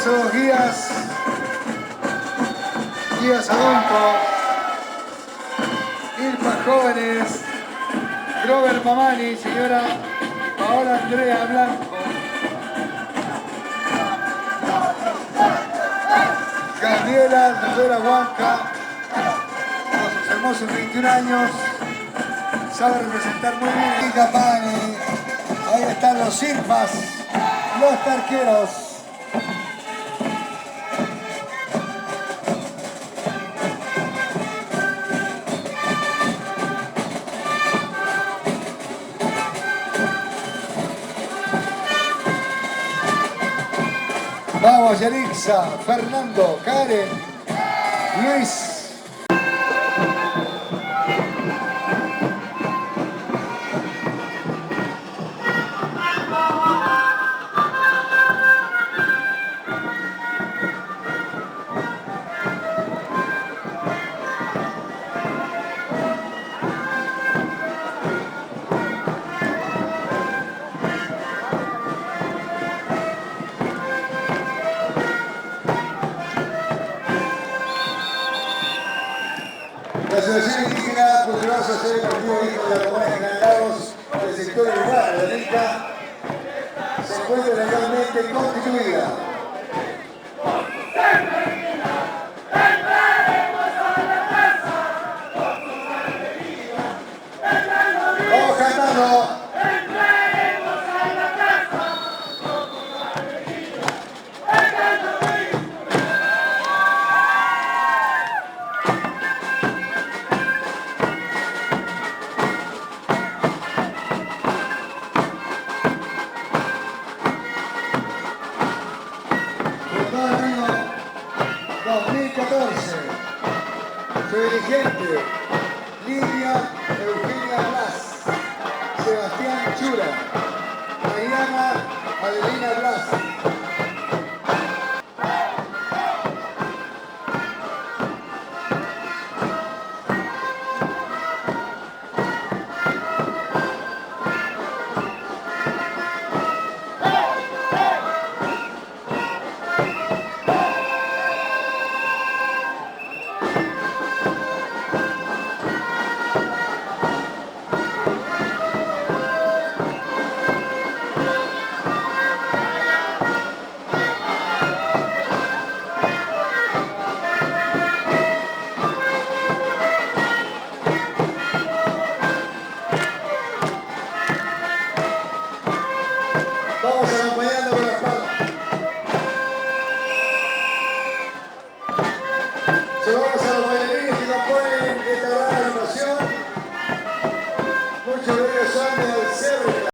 los guías adultos, Ilpa jóvenes, Grover Mamani, señora Paola Andrea Blanco, Gabriela Rivera Huanca, con sus hermosos 21 años, sabe representar muy bien. Capani, ahí están los Ilpas, los tarqueros. Vamos, Yarixa, Fernando, Karen, Luis. La Asociación Indígena Poderosa Ser el Partido Hijo de la Comunidad de Candados del sector urbano de Arica se encuentra legalmente constituida. ¡Vamos cantando! Su dirigente, Lidia Eugenia Blas, Sebastián Chura, Mariana Adelina Blas. Vamos acompañando con las palmas. Saludamos a los bailarines que componen esta gran agrupación. Muchos de ellos son del cerro.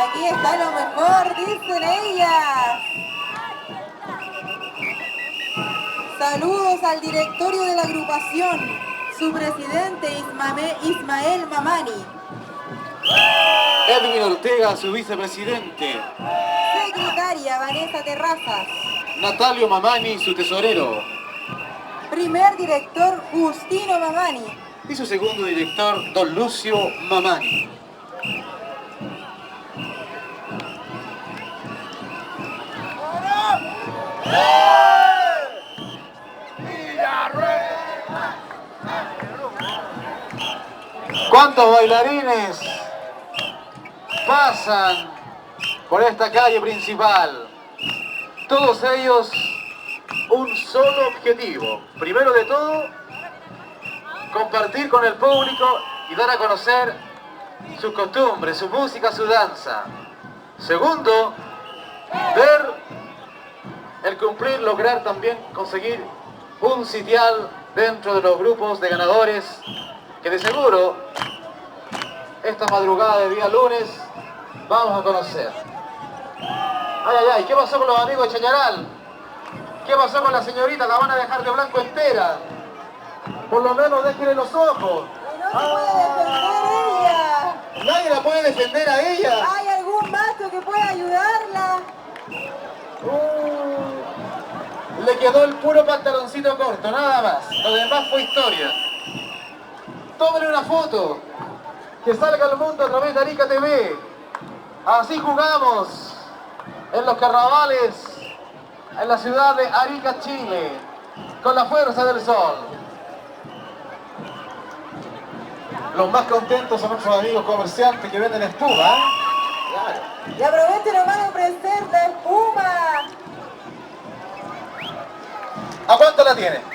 Aquí está lo mejor, dicen ellas. Saludos al directorio de la agrupación, su presidente Ismael Mamani. Edwin Ortega, su vicepresidente. Secretaria Vanessa Terrazas. Natalio Mamani, su tesorero. Primer director Justino Mamani. Y su segundo director, don Lucio Mamani. ¿Cuántos bailarines pasan por esta calle principal? Todos ellos un solo objetivo. Primero de todo, compartir con el público y dar a conocer sus costumbres, su música, su danza. Segundo, ver el cumplir, lograr también conseguir un sitial dentro de los grupos de ganadores que de seguro esta madrugada de día lunes vamos a conocer. Ay, ay, ay, ¿qué pasó con los amigos de Chañaral? ¿Qué pasó con la señorita? La van a dejar de blanco entera. Por lo menos déjenle los ojos. No se puede defender ella. Nadie la puede defender a ella. ¿Hay algún macho que pueda ayudarla? Le quedó el puro pantaloncito corto, nada más. Lo demás fue historia. Tómenle una foto. Que salga al mundo a través de Arica TV. Así jugamos en los carnavales en la ciudad de Arica, Chile, con la fuerza del sol. Los más contentos son nuestros amigos comerciantes que venden espuma, ¿eh? Claro. Y aprovechen nomás de ofrecer la espuma. ¿A cuánto la tiene?